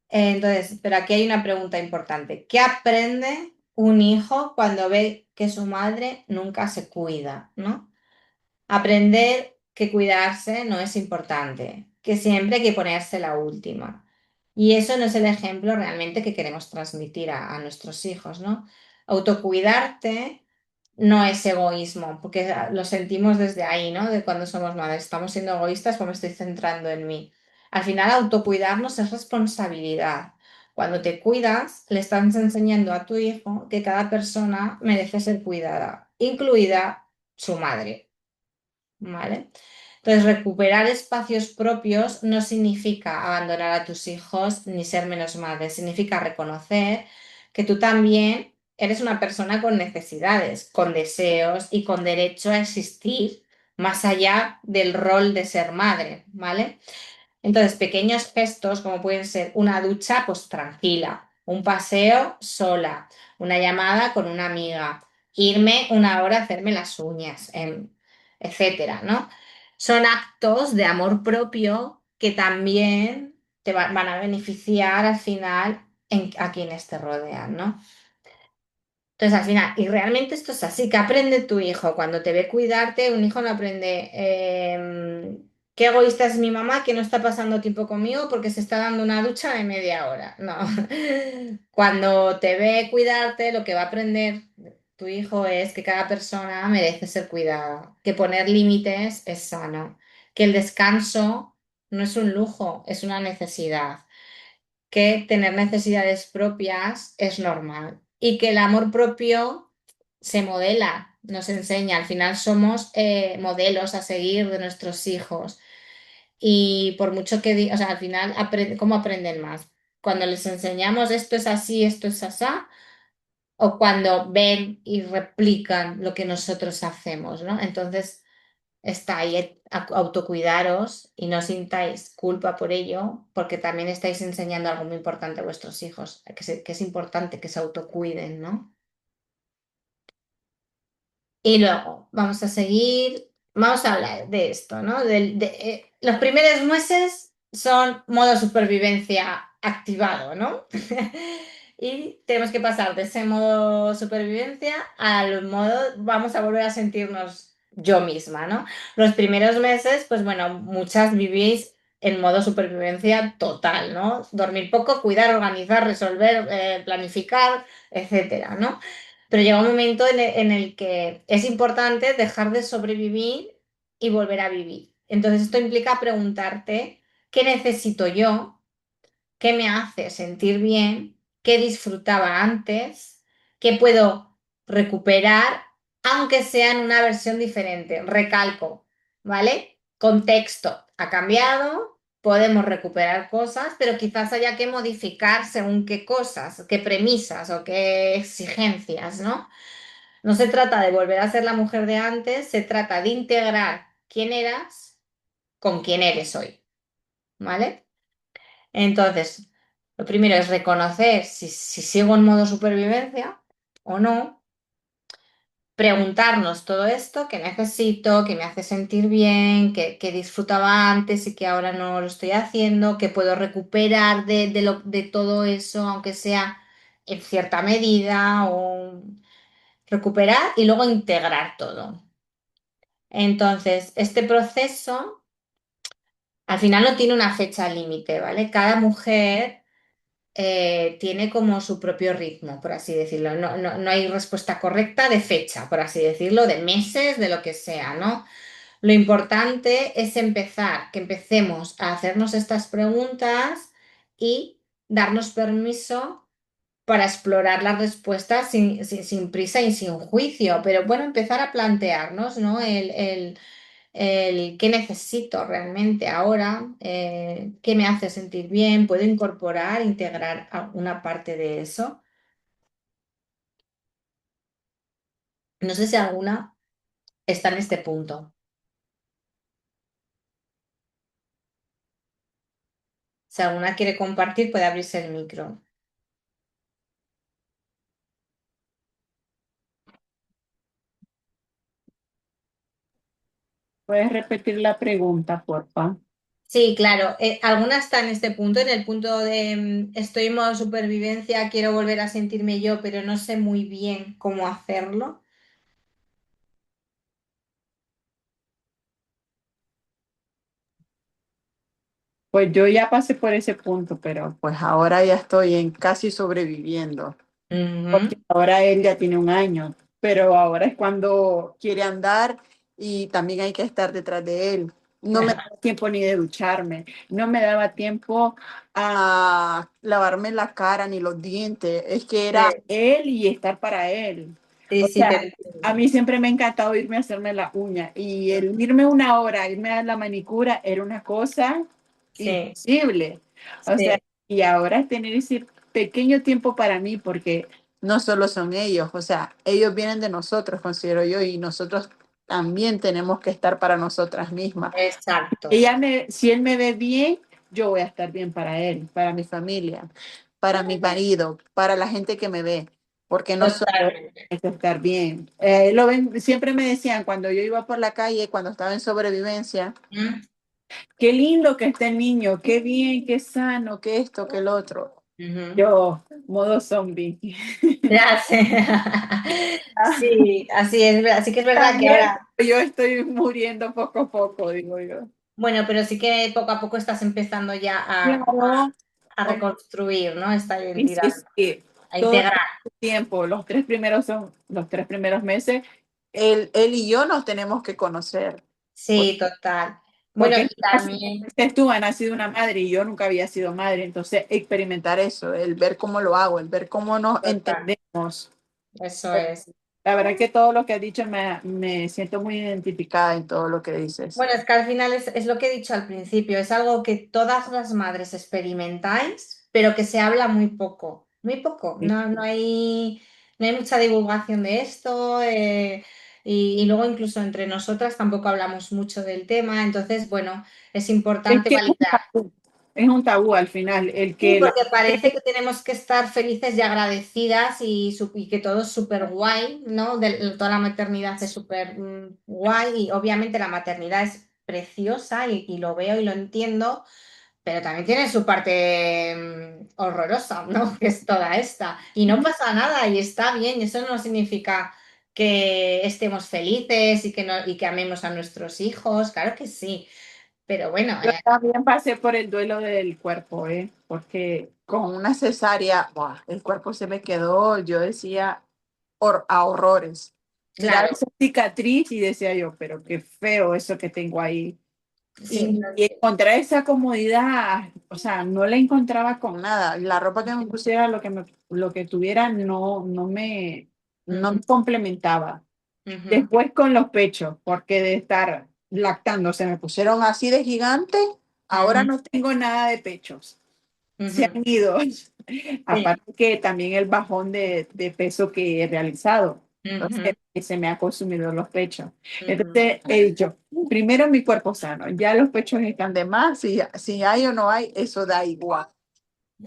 Entonces, pero aquí hay una pregunta importante. ¿Qué aprende un hijo cuando ve que su madre nunca se cuida, ¿no? Aprender que cuidarse no es importante, que siempre hay que ponerse la última. Y eso no es el ejemplo realmente que queremos transmitir a nuestros hijos, ¿no? Autocuidarte no es egoísmo, porque lo sentimos desde ahí, ¿no? De cuando somos madres. Estamos siendo egoístas, pues me estoy centrando en mí. Al final, autocuidarnos es responsabilidad. Cuando te cuidas, le estás enseñando a tu hijo que cada persona merece ser cuidada, incluida su madre. ¿Vale? Entonces, recuperar espacios propios no significa abandonar a tus hijos ni ser menos madre, significa reconocer que tú también eres una persona con necesidades, con deseos y con derecho a existir más allá del rol de ser madre, ¿vale? Entonces, pequeños gestos como pueden ser una ducha, pues tranquila, un paseo sola, una llamada con una amiga, irme una hora a hacerme las uñas, etcétera, ¿no? Son actos de amor propio que también van a beneficiar al final a quienes te rodean, ¿no? Entonces, al final, y realmente esto es así, que aprende tu hijo cuando te ve cuidarte, un hijo no aprende, qué egoísta es mi mamá que no está pasando tiempo conmigo porque se está dando una ducha de media hora. No, cuando te ve cuidarte, lo que va a aprender tu hijo es que cada persona merece ser cuidada, que poner límites es sano, que el descanso no es un lujo, es una necesidad, que tener necesidades propias es normal y que el amor propio se modela, nos enseña. Al final somos modelos a seguir de nuestros hijos y por mucho que diga, o sea, al final, ¿cómo aprenden más? Cuando les enseñamos esto es asá, o cuando ven y replican lo que nosotros hacemos, ¿no? Entonces, está ahí autocuidaros y no sintáis culpa por ello, porque también estáis enseñando algo muy importante a vuestros hijos, que es importante que se autocuiden, ¿no? Y luego vamos a seguir, vamos a hablar de esto, ¿no? Los primeros meses son modo supervivencia activado, ¿no? Y tenemos que pasar de ese modo supervivencia al modo, vamos a volver a sentirnos yo misma, ¿no? Los primeros meses, pues bueno, muchas vivís en modo supervivencia total, ¿no? Dormir poco, cuidar, organizar, resolver, planificar, etcétera, ¿no? Pero llega un momento en el que es importante dejar de sobrevivir y volver a vivir. Entonces esto implica preguntarte, ¿qué necesito yo? ¿Qué me hace sentir bien? ¿Qué disfrutaba antes? ¿Qué puedo recuperar, aunque sea en una versión diferente? Recalco, ¿vale? Contexto ha cambiado, podemos recuperar cosas, pero quizás haya que modificar según qué cosas, qué premisas o qué exigencias, ¿no? No se trata de volver a ser la mujer de antes, se trata de integrar quién eras con quién eres hoy, ¿vale? Entonces, lo primero es reconocer si sigo en modo supervivencia o no, preguntarnos todo esto, qué necesito, qué me hace sentir bien, qué disfrutaba antes y que ahora no lo estoy haciendo, qué puedo recuperar de todo eso, aunque sea en cierta medida, o recuperar y luego integrar todo. Entonces, este proceso al final no tiene una fecha límite, ¿vale? Cada mujer tiene como su propio ritmo, por así decirlo. No hay respuesta correcta de fecha, por así decirlo, de meses, de lo que sea, ¿no? Lo importante es empezar, que empecemos a hacernos estas preguntas y darnos permiso para explorar las respuestas sin prisa y sin juicio, pero bueno, empezar a plantearnos, ¿no? El qué necesito realmente ahora, qué me hace sentir bien, puedo incorporar, integrar una parte de eso. No sé si alguna está en este punto. Si alguna quiere compartir, puede abrirse el micro.
¿Puedes repetir la pregunta, porfa?
Sí, claro. ¿Alguna está en este punto, en el punto de estoy en modo supervivencia, quiero volver a sentirme yo, pero no sé muy bien cómo hacerlo?
Pues yo ya pasé por ese punto, pero pues ahora ya estoy en casi sobreviviendo,
Ujú.
porque ahora él ya tiene un año, pero ahora es cuando quiere andar y también hay que estar detrás de él. No me daba tiempo ni de ducharme, no me daba tiempo a lavarme la cara ni los dientes, es que era
Sí,
él y estar para él.
sí,
O
sí, te
sea, a
entiendo.
mí siempre me ha encantado irme a hacerme la uña y el irme una hora, irme a la manicura era una cosa
Sí,
imposible. O sea,
sí,
y ahora tener ese pequeño tiempo para mí, porque no solo son ellos, o sea, ellos vienen de nosotros, considero yo, y nosotros también tenemos que estar para nosotras mismas.
exacto.
Si él me ve bien, yo voy a estar bien para él, para mi familia, para mi marido, para la gente que me ve, porque no solo
Totalmente.
es estar bien. Siempre me decían cuando yo iba por la calle, cuando estaba en sobrevivencia,
¿Mm?
qué lindo que esté el niño, qué bien, qué sano, qué esto, qué el otro.
Ujú.
Yo, modo zombie.
Ya sé. Sí, así es, sí que es verdad que
También
ahora,
yo estoy muriendo poco a poco, digo yo.
bueno, pero sí que poco a poco estás empezando ya
Claro,
a reconstruir, ¿no? Esta
sí,
identidad,
sí, sí.
a
Todo
integrar.
el tiempo, los 3 primeros meses, él y yo nos tenemos que conocer. Por-
Sí, total. Bueno,
Porque,
y también,
tú, ha nacido una madre y yo nunca había sido madre. Entonces, experimentar eso, el ver cómo lo hago, el ver cómo nos
total,
entendemos.
eso es.
La verdad que todo lo que has dicho me siento muy identificada en todo lo que dices.
Bueno, es que al final es lo que he dicho al principio, es algo que todas las madres experimentáis, pero que se habla muy poco, muy poco. No hay mucha divulgación de esto, y luego incluso entre nosotras tampoco hablamos mucho del tema, entonces, bueno, es
Es
importante
que
validar.
es un tabú al final, el
Sí,
que la
porque parece que tenemos que estar felices y agradecidas y que todo es súper guay, ¿no? Toda la maternidad es súper guay y obviamente la maternidad es preciosa y lo veo y lo entiendo, pero también tiene su parte horrorosa, ¿no? Que es toda esta. Y no pasa nada y está bien, y eso no significa que estemos felices y que amemos a nuestros hijos, claro que sí, pero bueno,
Yo también pasé por el duelo del cuerpo, ¿eh? Porque con una cesárea, ¡buah! El cuerpo se me quedó, yo decía, a horrores. Miraba
claro,
esa cicatriz y decía yo, pero qué feo eso que tengo ahí.
sí,
Y encontrar esa comodidad, o sea, no la encontraba con nada. La ropa que me pusiera, lo que tuviera, no me
ujú,
complementaba.
ujú.
Después con los pechos, porque de estar lactando se me pusieron así de gigante, ahora
Ujú,
no tengo nada de pechos. Se
ujú.
han ido.
Sí,
Aparte que también el bajón de peso que he realizado.
ujú,
Entonces, se me ha consumido los pechos.
ujú.
Entonces, he dicho, primero mi cuerpo sano, ya los pechos están de más, si hay o no hay, eso da igual.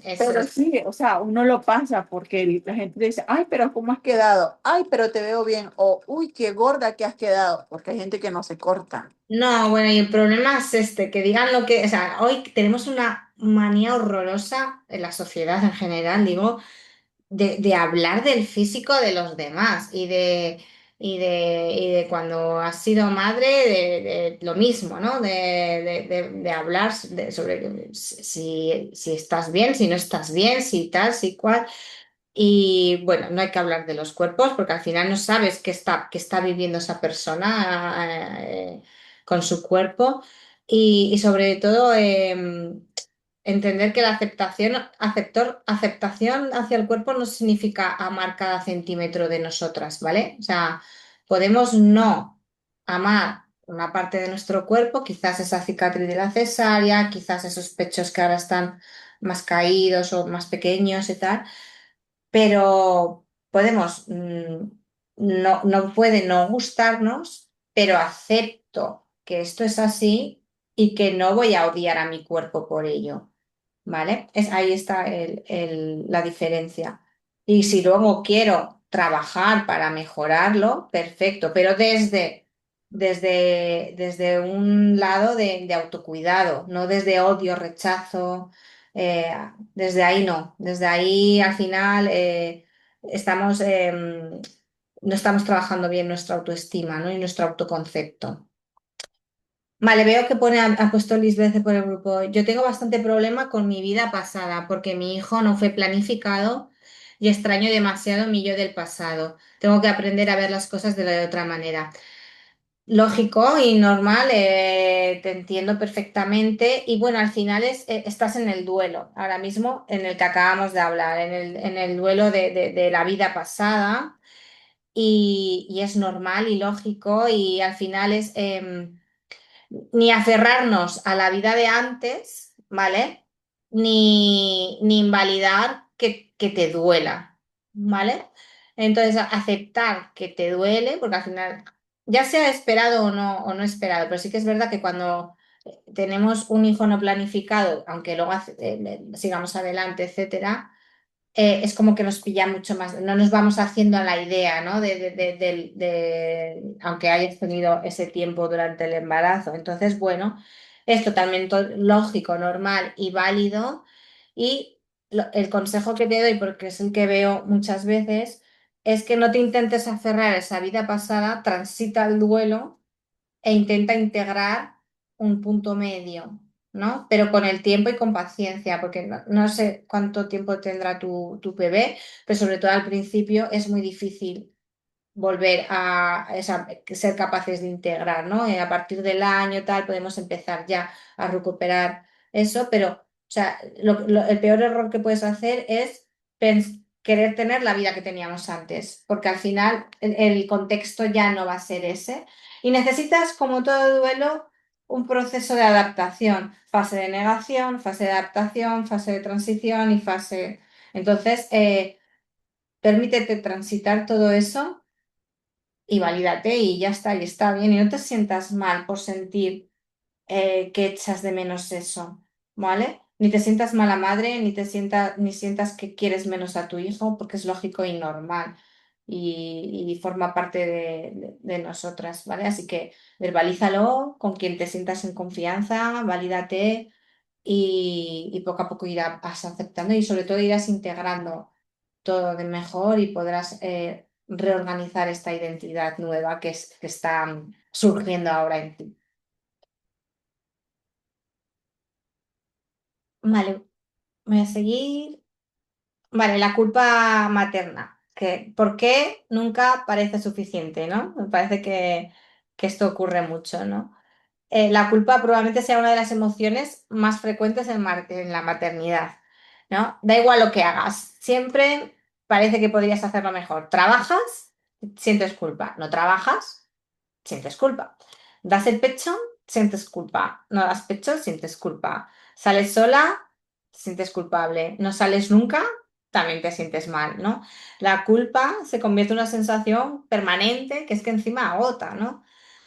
Eso
Pero
es.
sí, o sea, uno lo pasa porque la gente dice, ay, pero ¿cómo has quedado? Ay, pero te veo bien. O, uy, qué gorda que has quedado. Porque hay gente que no se corta.
No, bueno, y el problema es este, que digan lo que, o sea, hoy tenemos una manía horrorosa en la sociedad en general, digo, de hablar del físico de los demás y de cuando has sido madre, de lo mismo, ¿no? De hablar sobre si estás bien, si no estás bien, si tal, si cual. Y bueno, no hay que hablar de los cuerpos porque al final no sabes qué está viviendo esa persona con su cuerpo y sobre todo, entender que la aceptación hacia el cuerpo no significa amar cada centímetro de nosotras, ¿vale? O sea, podemos no amar una parte de nuestro cuerpo, quizás esa cicatriz de la cesárea, quizás esos pechos que ahora están más caídos o más pequeños y tal, pero podemos, no puede no gustarnos, pero acepto que esto es así y que no voy a odiar a mi cuerpo por ello. ¿Vale? Ahí está la diferencia. Y si luego quiero trabajar para mejorarlo, perfecto, pero desde un lado de autocuidado, no desde odio, rechazo, eh, desde ahí no, desde ahí al final estamos, no estamos trabajando bien nuestra autoestima, ¿no? Y nuestro autoconcepto. Vale, veo que ha puesto Lisbeth por el grupo. Yo tengo bastante problema con mi vida pasada porque mi hijo no fue planificado y extraño demasiado mi yo del pasado. Tengo que aprender a ver las cosas de la otra manera. Lógico y normal, te entiendo perfectamente. Y bueno, al final estás en el duelo, ahora mismo en el que acabamos de hablar, en el duelo de la vida pasada y es normal y lógico y al final es... ni aferrarnos a la vida de antes, ¿vale? Ni invalidar que te duela, ¿vale? Entonces, aceptar que te duele, porque al final, ya sea esperado o no esperado, pero sí que es verdad que cuando tenemos un hijo no planificado, aunque luego sigamos adelante, etcétera, es como que nos pilla mucho más, no nos vamos haciendo a la idea, ¿no? Aunque hayas tenido ese tiempo durante el embarazo. Entonces, bueno, es totalmente lógico, normal y válido. Y el consejo que te doy, porque es el que veo muchas veces, es que no te intentes aferrar a esa vida pasada, transita el duelo e intenta integrar un punto medio, ¿no? Pero con el tiempo y con paciencia, porque no sé cuánto tiempo tendrá tu bebé, pero sobre todo al principio es muy difícil volver ser capaces de integrar, ¿no? A partir del año tal podemos empezar ya a recuperar eso, pero o sea, el peor error que puedes hacer es querer tener la vida que teníamos antes, porque al final el contexto ya no va a ser ese. Y necesitas, como todo duelo, un proceso de adaptación, fase de negación, fase de adaptación, fase de transición y fase... Entonces, permítete transitar todo eso y valídate y ya está, y está bien. Y no te sientas mal por sentir que echas de menos eso, ¿vale? Ni te sientas mala madre, ni sientas que quieres menos a tu hijo, porque es lógico y normal. Y forma parte de nosotras, ¿vale? Así que verbalízalo con quien te sientas en confianza, valídate y poco a poco irás aceptando y sobre todo irás integrando todo de mejor y podrás reorganizar esta identidad nueva que está surgiendo ahora en ti. Vale, voy a seguir. Vale, la culpa materna. ¿Por qué nunca parece suficiente, ¿no? Me parece que esto ocurre mucho, ¿no? La culpa probablemente sea una de las emociones más frecuentes en la maternidad, ¿no? Da igual lo que hagas, siempre parece que podrías hacerlo mejor. ¿Trabajas? Sientes culpa. ¿No trabajas? Sientes culpa. ¿Das el pecho? Sientes culpa. ¿No das pecho? Sientes culpa. ¿Sales sola? Te sientes culpable. ¿No sales nunca? También te sientes mal, ¿no? La culpa se convierte en una sensación permanente que es que encima agota, ¿no?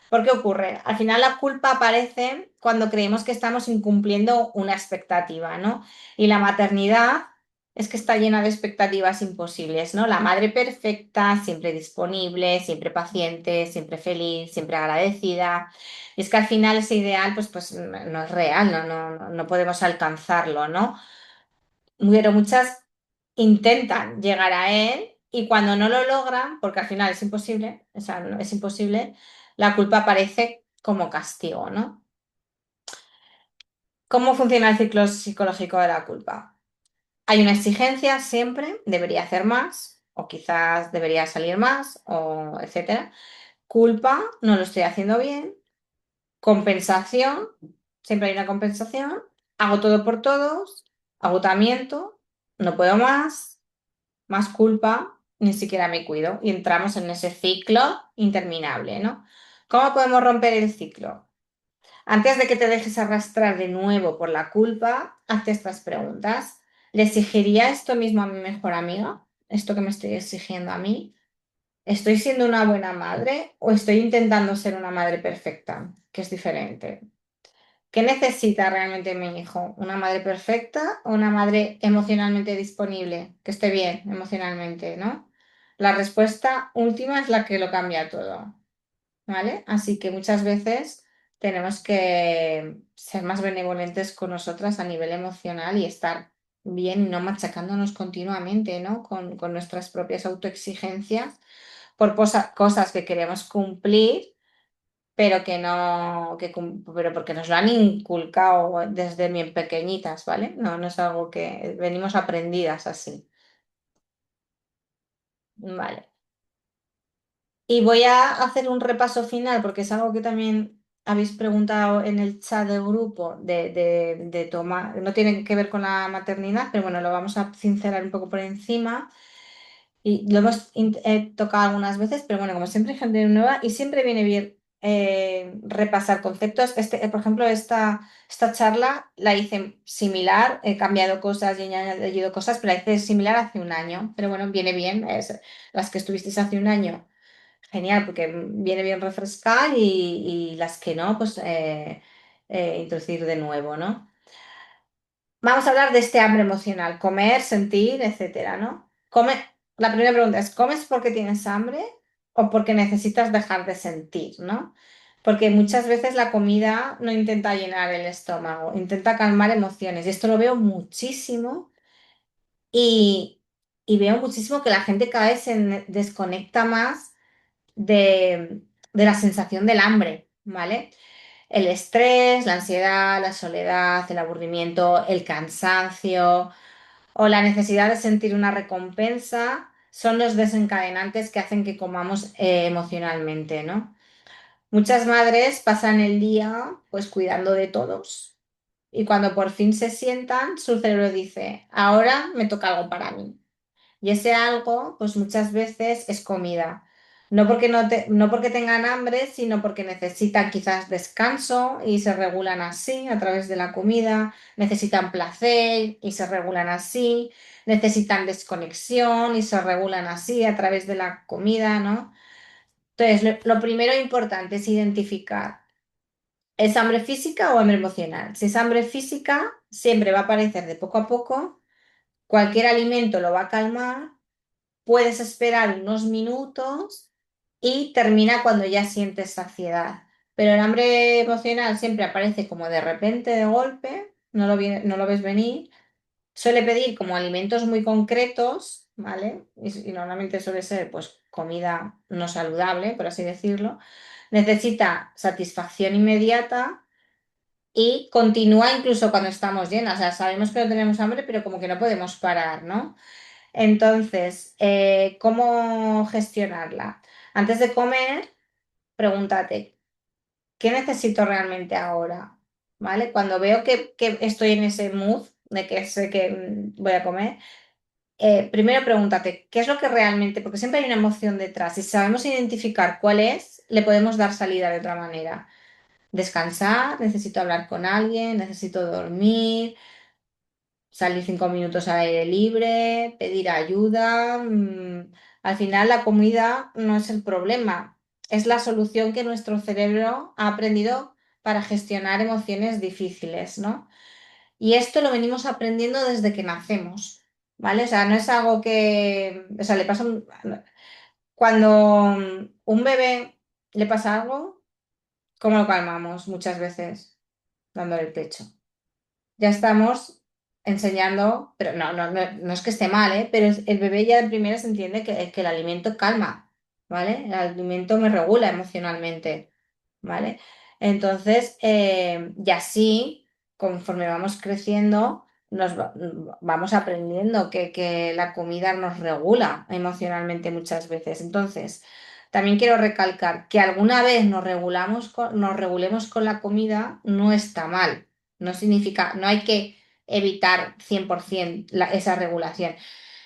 ¿Por qué ocurre? Al final la culpa aparece cuando creemos que estamos incumpliendo una expectativa, ¿no? Y la maternidad es que está llena de expectativas imposibles, ¿no? La madre perfecta, siempre disponible, siempre paciente, siempre feliz, siempre agradecida. Y es que al final ese ideal, pues no es real, no podemos alcanzarlo, ¿no? Pero muchas intentan llegar a él y cuando no lo logran, porque al final es imposible, o sea, es imposible, la culpa aparece como castigo, ¿no? ¿Cómo funciona el ciclo psicológico de la culpa? Hay una exigencia siempre, debería hacer más, o quizás debería salir más, o etcétera. Culpa, no lo estoy haciendo bien. Compensación, siempre hay una compensación. hago todo por todos, agotamiento, no puedo más culpa, ni siquiera me cuido. Y entramos en ese ciclo interminable, ¿no? ¿Cómo podemos romper el ciclo? Antes de que te dejes arrastrar de nuevo por la culpa, hazte estas preguntas. ¿Le exigiría esto mismo a mi mejor amiga? ¿Esto que me estoy exigiendo a mí? ¿Estoy siendo una buena madre o estoy intentando ser una madre perfecta? Que es diferente. ¿Qué necesita realmente mi hijo? ¿Una madre perfecta o una madre emocionalmente disponible? Que esté bien emocionalmente, ¿no? La respuesta última es la que lo cambia todo, ¿vale? Así que muchas veces tenemos que ser más benevolentes con nosotras a nivel emocional y estar bien y no machacándonos continuamente, ¿no? Con nuestras propias autoexigencias por cosas que queremos cumplir pero que no, pero porque nos lo han inculcado desde bien pequeñitas, ¿vale? No, no es algo que venimos aprendidas así, ¿vale? Y voy a hacer un repaso final porque es algo que también habéis preguntado en el chat del grupo de tomar, no tiene que ver con la maternidad, pero bueno, lo vamos a cincelar un poco por encima. Y lo hemos tocado algunas veces, pero bueno, como siempre hay gente nueva y siempre viene bien repasar conceptos. Por ejemplo, esta charla la hice similar, he cambiado cosas y he añadido cosas, pero la hice similar hace un año. Pero bueno, viene bien, las que estuvisteis hace un año, genial, porque viene bien refrescar y las que no, pues introducir de nuevo, ¿no? Vamos a hablar de este hambre emocional, comer, sentir, etcétera, ¿no? La primera pregunta es, ¿comes porque tienes hambre o porque necesitas dejar de sentir, ¿no? Porque muchas veces la comida no intenta llenar el estómago, intenta calmar emociones. Y esto lo veo muchísimo y, y veo muchísimo que la gente cada vez se desconecta más de la sensación del hambre, ¿vale? El estrés, la ansiedad, la soledad, el aburrimiento, el cansancio o la necesidad de sentir una recompensa son los desencadenantes que hacen que comamos emocionalmente, ¿no? Muchas madres pasan el día pues cuidando de todos y cuando por fin se sientan, su cerebro dice, ahora me toca algo para mí. Y ese algo, pues muchas veces es comida. No porque tengan hambre, sino porque necesitan quizás descanso y se regulan así a través de la comida, necesitan placer y se regulan así, necesitan desconexión y se regulan así a través de la comida, ¿no? Entonces, lo primero importante es identificar, ¿es hambre física o hambre emocional? Si es hambre física, siempre va a aparecer de poco a poco, cualquier alimento lo va a calmar, puedes esperar unos minutos y termina cuando ya sientes saciedad. Pero el hambre emocional siempre aparece como de repente, de golpe, no lo ves venir. Suele pedir como alimentos muy concretos, ¿vale? Y normalmente suele ser pues comida no saludable, por así decirlo. Necesita satisfacción inmediata y continúa incluso cuando estamos llenas. O sea, sabemos que no tenemos hambre, pero como que no podemos parar, ¿no? Entonces, ¿cómo gestionarla? Antes de comer, pregúntate, ¿qué necesito realmente ahora? ¿Vale? Cuando veo que estoy en ese mood de que sé que voy a comer, primero pregúntate, ¿qué es lo que realmente? Porque siempre hay una emoción detrás. Si sabemos identificar cuál es, le podemos dar salida de otra manera. Descansar, necesito hablar con alguien, necesito dormir, salir 5 minutos al aire libre, pedir ayuda. Al final la comida no es el problema, es la solución que nuestro cerebro ha aprendido para gestionar emociones difíciles, ¿no? Y esto lo venimos aprendiendo desde que nacemos, ¿vale? O sea, no es algo que, o sea, cuando un bebé le pasa algo, ¿cómo lo calmamos muchas veces? Dándole el pecho ya estamos enseñando, pero no es que esté mal, ¿eh? Pero el bebé ya de primera se entiende que el alimento calma, ¿vale? El alimento me regula emocionalmente, ¿vale? Entonces, y así, conforme vamos creciendo, vamos aprendiendo que la comida nos regula emocionalmente muchas veces. Entonces, también quiero recalcar que alguna vez nos regulemos con la comida no está mal. No significa, no hay que evitar 100% esa regulación.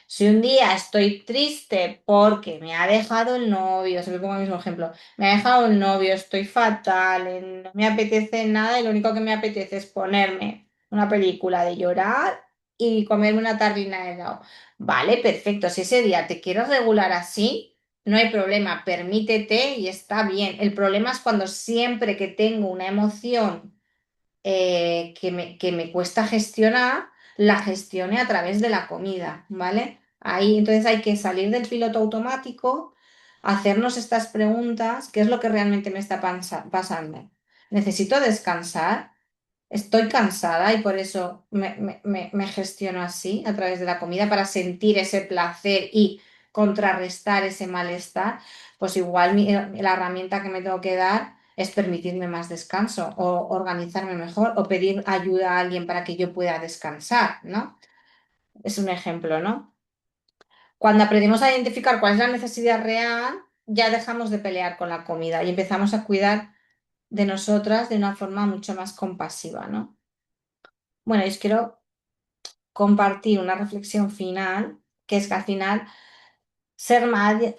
Si un día estoy triste porque me ha dejado el novio, se me pongo el mismo ejemplo, me ha dejado el novio, estoy fatal, no me apetece nada y lo único que me apetece es ponerme una película de llorar y comerme una tarrina de helado. Vale, perfecto. Si ese día te quieres regular así, no hay problema, permítete y está bien. El problema es cuando siempre que tengo una emoción que me cuesta gestionar, la gestione a través de la comida, ¿vale? Ahí entonces hay que salir del piloto automático, hacernos estas preguntas, ¿qué es lo que realmente me está pasando? ¿Necesito descansar? Estoy cansada y por eso me gestiono así a través de la comida para sentir ese placer y contrarrestar ese malestar. Pues igual la herramienta que me tengo que dar es permitirme más descanso o organizarme mejor o pedir ayuda a alguien para que yo pueda descansar, ¿no? Es un ejemplo, ¿no? Cuando aprendemos a identificar cuál es la necesidad real, ya dejamos de pelear con la comida y empezamos a cuidar de nosotras de una forma mucho más compasiva, ¿no? Bueno, y os quiero compartir una reflexión final, que es que al final ser madre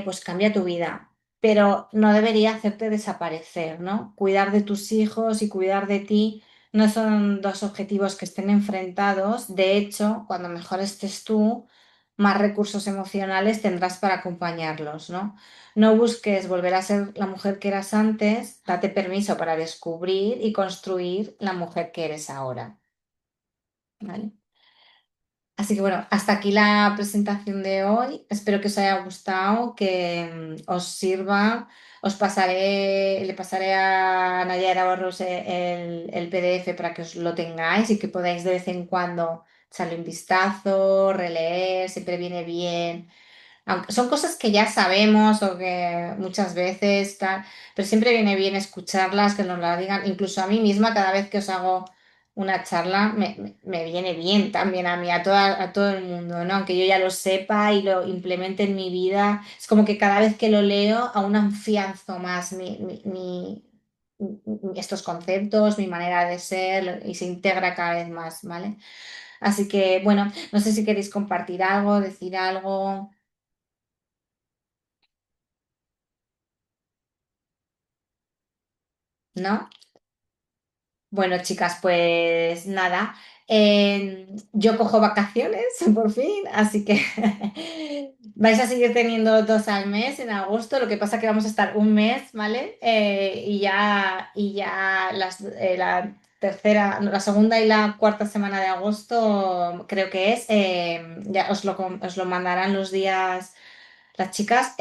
pues cambia tu vida, pero no debería hacerte desaparecer, ¿no? Cuidar de tus hijos y cuidar de ti no son dos objetivos que estén enfrentados. De hecho, cuando mejor estés tú, más recursos emocionales tendrás para acompañarlos, ¿no? No busques volver a ser la mujer que eras antes, date permiso para descubrir y construir la mujer que eres ahora, ¿vale? Así que bueno, hasta aquí la presentación de hoy. Espero que os haya gustado, que os sirva. Le pasaré a Nayara Barros el PDF para que os lo tengáis y que podáis de vez en cuando echarle un vistazo, releer, siempre viene bien aunque son cosas que ya sabemos o que muchas veces tal, pero siempre viene bien escucharlas, que nos la digan, incluso a mí misma cada vez que os hago una charla me viene bien también a mí, a todo el mundo, ¿no? Aunque yo ya lo sepa y lo implemente en mi vida, es como que cada vez que lo leo aún afianzo más estos conceptos, mi manera de ser y se integra cada vez más, ¿vale? Así que bueno, no sé si queréis compartir algo, decir algo, ¿no? Bueno, chicas, pues nada, yo cojo vacaciones por fin, así que vais a seguir teniendo dos al mes en agosto, lo que pasa que vamos a estar un mes, ¿vale? Y ya la tercera, no, la segunda y la cuarta semana de agosto creo que es, ya os lo mandarán los días las chicas,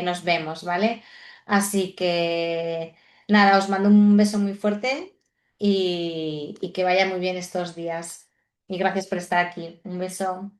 nos vemos, ¿vale? Así que nada, os mando un beso muy fuerte y que vaya muy bien estos días. Y gracias por estar aquí. Un beso.